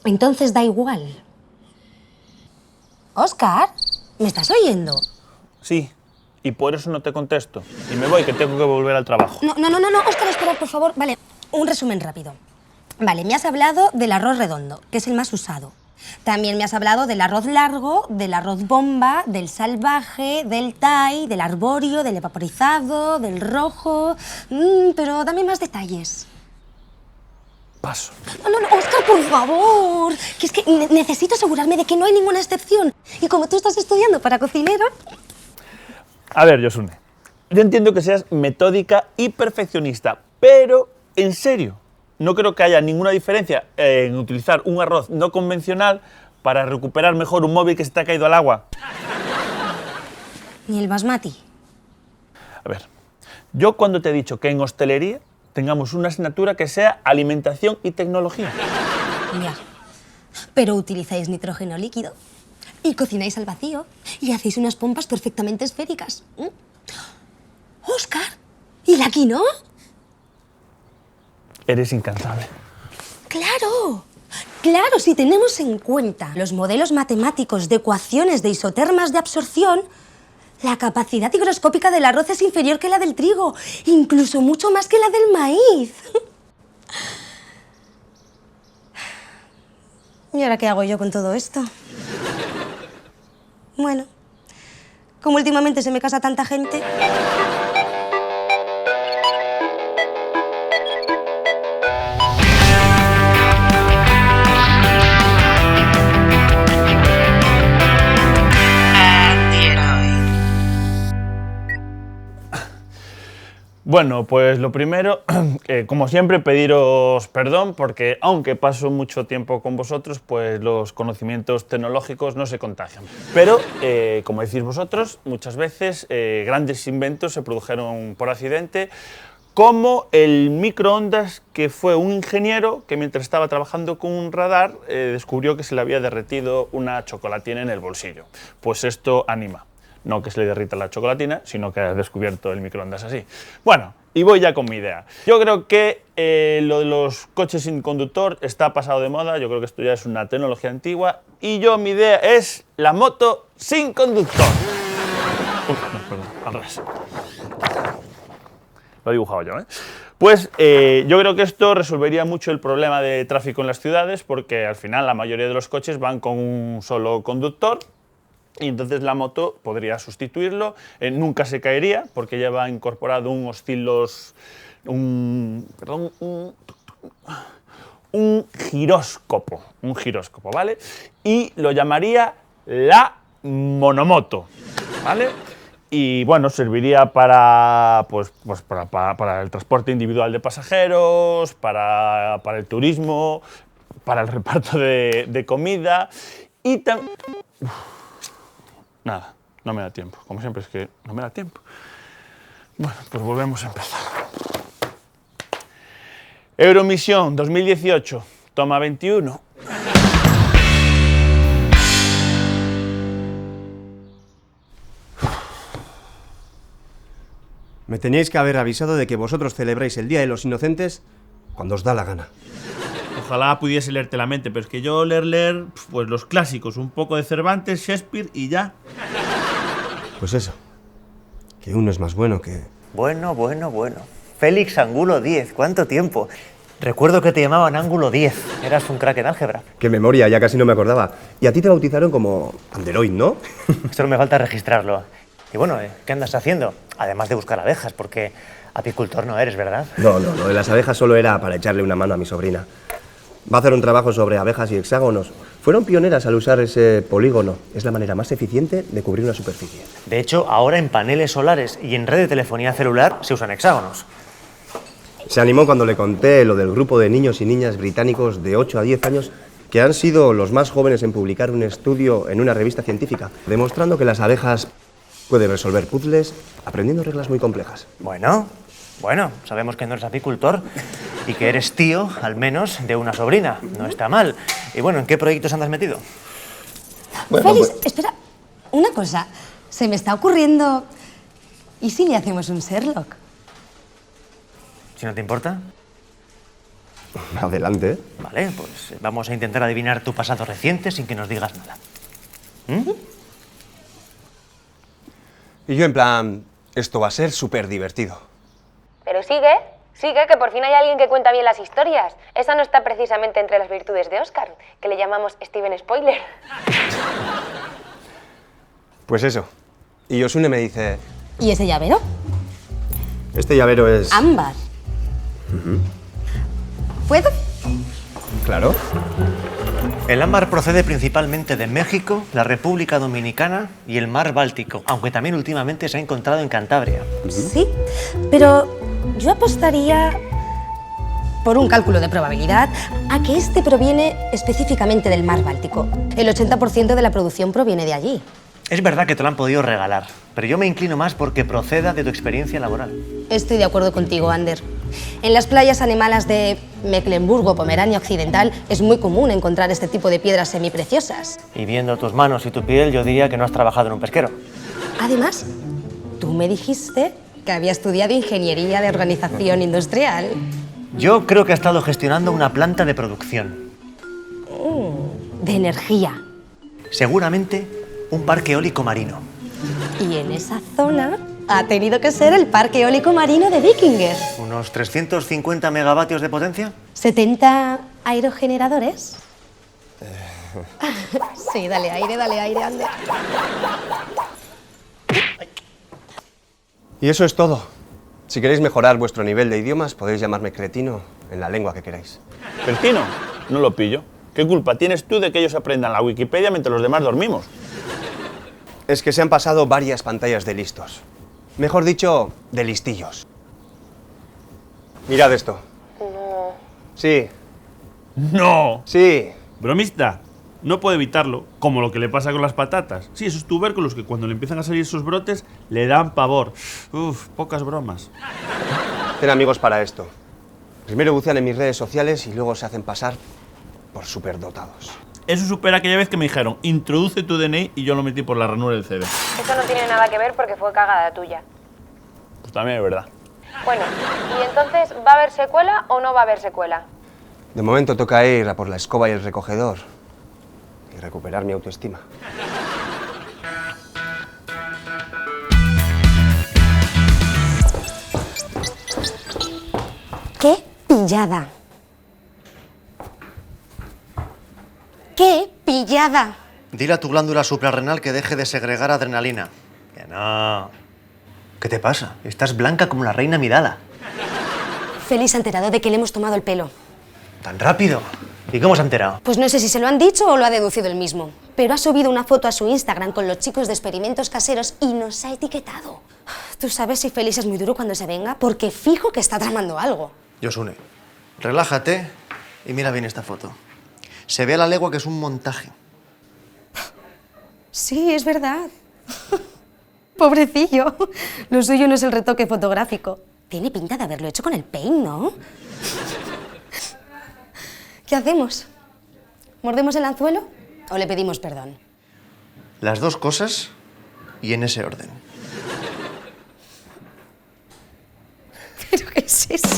Entonces da igual. Óscar, ¿me estás oyendo? Sí, y por eso no te contesto. Y me voy, que tengo que volver al trabajo. No, Óscar, espera, por favor. Vale, un resumen rápido. Vale, me has hablado del arroz redondo, que es el más usado. También me has hablado del arroz largo, del arroz bomba, del salvaje, del thai, del arbóreo, del vaporizado, del rojo... pero dame más detalles. Paso. No, Óscar, por favor. Que es que necesito asegurarme de que no hay ninguna excepción. Y como tú estás estudiando para cocinero... A ver, Josune, yo entiendo que seas metódica y perfeccionista, pero, en serio, no creo que haya ninguna diferencia en utilizar un arroz no convencional para recuperar mejor un móvil que se te ha caído al agua. Ni el basmati. A ver, yo cuando te he dicho que en hostelería tengamos una asignatura que sea alimentación y tecnología. Ya. Pero utilizáis nitrógeno líquido y cocináis al vacío y hacéis unas pompas perfectamente esféricas. Óscar, ¿y la quinoa? Eres incansable. ¡Claro! Claro, si tenemos en cuenta los modelos matemáticos de ecuaciones de isotermas de absorción, la capacidad higroscópica del arroz es inferior que la del trigo, incluso mucho más que la del maíz. ¿Y ahora qué hago yo con todo esto? Bueno, como últimamente se me casa tanta gente... Bueno, pues lo primero, como siempre, pediros perdón porque aunque paso mucho tiempo con vosotros, pues los conocimientos tecnológicos no se contagian. Pero, como decís vosotros, muchas veces grandes inventos se produjeron por accidente, como el microondas, que fue un ingeniero que mientras estaba trabajando con un radar descubrió que se le había derretido una chocolatina en el bolsillo. Pues esto anima. No que se le derrita la chocolatina, sino que ha descubierto el microondas así. Bueno, y voy ya con mi idea. Yo creo que lo de los coches sin conductor está pasado de moda, yo creo que esto ya es una tecnología antigua, y mi idea es la moto sin conductor. No, perdón, al revés. Lo he dibujado yo, ¿eh? Pues yo creo que esto resolvería mucho el problema de tráfico en las ciudades, porque al final la mayoría de los coches van con un solo conductor, y entonces la moto podría sustituirlo, nunca se caería porque lleva incorporado un giróscopo, ¿vale? Y lo llamaría la monomoto, ¿vale? Y bueno, serviría para el transporte individual de pasajeros, para el turismo, para el reparto de comida y también... Nada, no me da tiempo. Como siempre es que no me da tiempo. Bueno, pues volvemos a empezar. Eurovisión 2018, toma 21. Me teníais que haber avisado de que vosotros celebráis el Día de los Inocentes cuando os da la gana. Ojalá pudiese leerte la mente, pero es que yo leer, pues los clásicos, un poco de Cervantes, Shakespeare y ya. Pues eso, que uno es más bueno que... Bueno. Félix Angulo 10, ¿cuánto tiempo? Recuerdo que te llamaban Ángulo 10, eras un crack en álgebra. Qué memoria, ya casi no me acordaba. Y a ti te bautizaron como Anderoid, ¿no? Solo me falta registrarlo. Y bueno, ¿qué andas haciendo? Además de buscar abejas, porque apicultor no eres, ¿verdad? No, lo de las abejas solo era para echarle una mano a mi sobrina. Va a hacer un trabajo sobre abejas y hexágonos. Fueron pioneras al usar ese polígono. Es la manera más eficiente de cubrir una superficie. De hecho, ahora en paneles solares y en red de telefonía celular se usan hexágonos. Se animó cuando le conté lo del grupo de niños y niñas británicos de 8 a 10 años que han sido los más jóvenes en publicar un estudio en una revista científica, demostrando que las abejas pueden resolver puzzles aprendiendo reglas muy complejas. Bueno, sabemos que no eres apicultor y que eres tío, al menos, de una sobrina. No está mal. Y bueno, ¿en qué proyectos andas metido? Bueno, Félix, espera, una cosa. Se me está ocurriendo... ¿Y si le hacemos un Sherlock? Si no te importa. Adelante. Vale, pues vamos a intentar adivinar tu pasado reciente sin que nos digas nada. Y yo en plan, esto va a ser súper divertido. Pero sigue, que por fin hay alguien que cuenta bien las historias. Esa no está precisamente entre las virtudes de Oscar, que le llamamos Steven Spoiler. Pues eso. Y Yosune me dice, ¿Y ese llavero? este llavero es... Ámbar. ¿Puedo? Claro. El ámbar procede principalmente de México, la República Dominicana y el mar Báltico, aunque también últimamente se ha encontrado en Cantabria. Sí, pero yo apostaría, por un cálculo de probabilidad, a que este proviene específicamente del mar Báltico. El 80% de la producción proviene de allí. Es verdad que te lo han podido regalar, pero yo me inclino más porque proceda de tu experiencia laboral. Estoy de acuerdo contigo, Ander. En las playas animalas de Mecklemburgo, Pomerania Occidental, es muy común encontrar este tipo de piedras semipreciosas. Y viendo tus manos y tu piel, yo diría que no has trabajado en un pesquero. Además, tú me dijiste que había estudiado ingeniería de organización industrial. Yo creo que ha estado gestionando una planta de producción. De energía. Seguramente un parque eólico marino. Y en esa zona ha tenido que ser el parque eólico marino de Wikinger. ¿Unos 350 megavatios de potencia? 70 aerogeneradores. Sí, dale aire, Ander. Y eso es todo. Si queréis mejorar vuestro nivel de idiomas, podéis llamarme cretino en la lengua que queráis. Cretino, no lo pillo. ¿Qué culpa tienes tú de que ellos aprendan la Wikipedia mientras los demás dormimos? Es que se han pasado varias pantallas de listos. Mejor dicho, de listillos. Mirad esto. No. Sí, ¡No! sí. Bromista, no puede evitarlo, como lo que le pasa con las patatas. Sí, esos tubérculos que cuando le empiezan a salir esos brotes le dan pavor. Uf, pocas bromas. Ten amigos para esto. Primero bucean en mis redes sociales y luego se hacen pasar por superdotados. Eso supera aquella vez que me dijeron, introduce tu DNI y yo lo metí por la ranura del CD. Eso no tiene nada que ver porque fue cagada tuya. Pues también es verdad. Bueno, ¿y entonces va a haber secuela o no va a haber secuela? De momento toca ir a por la escoba y el recogedor y recuperar mi autoestima. ¡Qué pillada! ¡Qué pillada! Dile a tu glándula suprarrenal que deje de segregar adrenalina. Que no. ¿Qué te pasa? Estás blanca como la reina Midala. Félix se ha enterado de que le hemos tomado el pelo. ¿Tan rápido? ¿Y cómo se ha enterado? Pues no sé si se lo han dicho o lo ha deducido él mismo. Pero ha subido una foto a su Instagram con los chicos de experimentos caseros y nos ha etiquetado. ¿Tú sabes si Félix es muy duro cuando se venga? Porque fijo que está tramando algo. Yosune, relájate y mira bien esta foto. Se ve a la legua que es un montaje. Sí, es verdad. Pobrecillo. Lo suyo no es el retoque fotográfico. Tiene pinta de haberlo hecho con el Paint, ¿no? ¿Qué hacemos? ¿Mordemos el anzuelo o le pedimos perdón? Las dos cosas y en ese orden. ¿Pero qué es eso?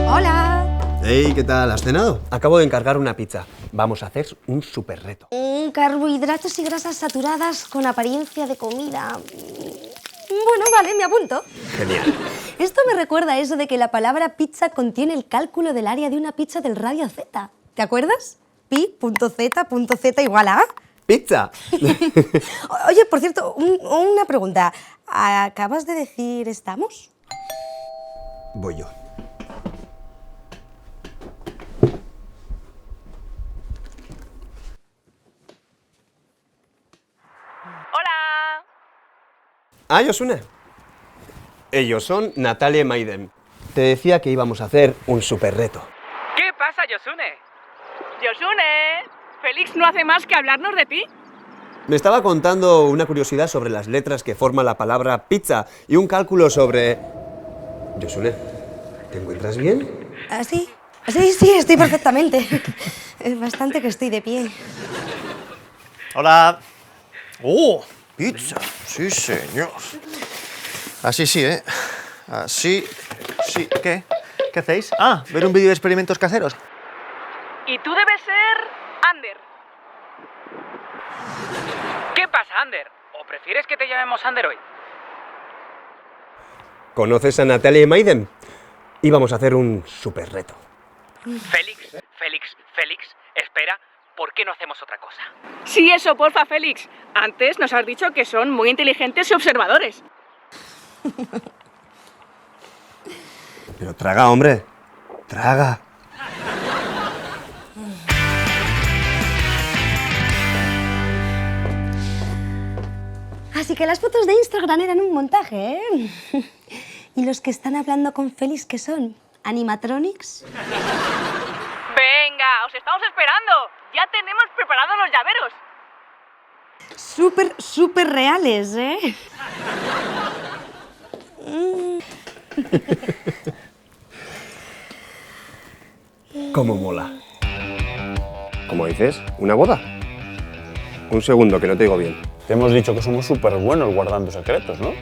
¡Hola! Hey, ¿qué tal? ¿Has cenado? Acabo de encargar una pizza. Vamos a hacer un súper reto. Carbohidratos y grasas saturadas con apariencia de comida. Bueno, vale, me apunto. Genial. Esto me recuerda a eso de que la palabra pizza contiene el cálculo del área de una pizza del radio Z. ¿Te acuerdas? Pi.z.z igual a A. ¡Pizza! Oye, por cierto, una pregunta. ¿Acabas de decir estamos? Voy yo. ¡Hola! Ah, Yosune. Ellos son Natalia y Maiden. Te decía que íbamos a hacer un súper reto. ¿Qué pasa, Yosune? ¡Yosune! Félix no hace más que hablarnos de ti. Me estaba contando una curiosidad sobre las letras que forman la palabra pizza y un cálculo sobre... Yosune, ¿te encuentras bien? ¿Sí? Sí, estoy perfectamente. Es bastante que estoy de pie. Hola. ¡Oh! Pizza. Sí, señor. Así sí, ¿eh? Así. Sí, ¿qué? ¿Qué hacéis? Ah, ver un vídeo de experimentos caseros. Y tú debes ser Ander. ¿Qué pasa, Ander? ¿O prefieres que te llamemos Ander hoy? ¿Conoces a Natalia y Maiden? Íbamos a hacer un super reto. Félix, espera, ¿por qué no hacemos otra cosa? Sí, eso, porfa, Félix. Antes nos has dicho que son muy inteligentes y observadores. Pero traga, hombre. Traga. Así que las fotos de Instagram eran un montaje, ¿eh? ¿Y los que están hablando con Félix qué son? ¿Animatronics? Venga, os estamos esperando. Ya tenemos preparados los llaveros. Súper reales, ¿eh? ¿Cómo mola? ¿Cómo dices? ¿Una boda? Un segundo, que no te digo bien. Te hemos dicho que somos súper buenos guardando secretos, ¿no?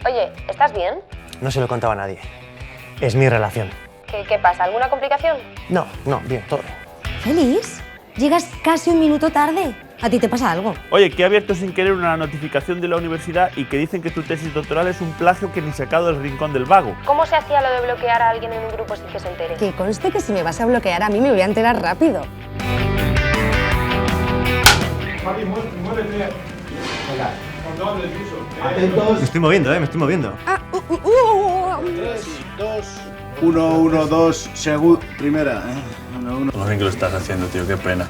Oye, ¿estás bien? No se lo contaba a nadie. Es mi relación. ¿Qué pasa? ¿Alguna complicación? No, bien, todo. ¿Félix? Llegas casi un minuto tarde. ¿A ti te pasa algo? Oye, que he abierto sin querer una notificación de la universidad y que dicen que tu tesis doctoral es un plagio que ni sacado del rincón del vago. ¿Cómo se hacía lo de bloquear a alguien en un grupo sin que se entere? Que conste que si me vas a bloquear a mí me voy a enterar rápido. Me estoy moviendo, me estoy moviendo. 1, 1, 2, primera. 1, 1. Lo bien que lo estás haciendo, tío, qué pena.